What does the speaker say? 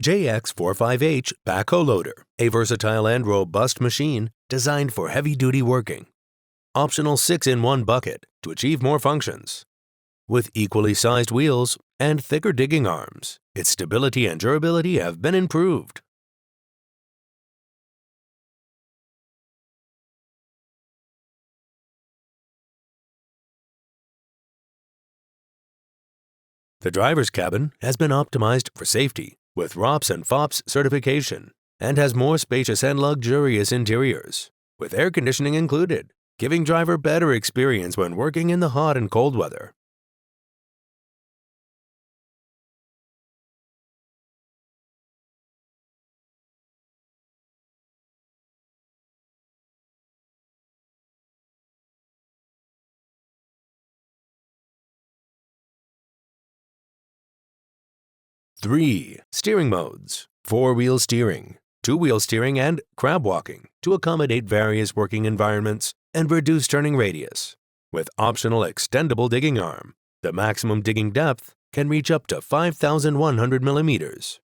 JX45H backhoe loader, a versatile and robust machine designed for heavy-duty working. Optional 6-in-1 bucket to achieve more functions. With equally sized wheels and thicker digging arms, its stability and durability have been improved. The driver's cabin has been optimized for safety with ROPS and FOPS certification and has more spacious and luxurious interiors, with air conditioning included, giving driver better experience when working in the hot and cold weather. Three steering modes: four-wheel steering, two-wheel steering, and crab walking to accommodate various working environments and reduce turning radius. With optional extendable digging arm, the maximum digging depth can reach up to 5,100 millimeters.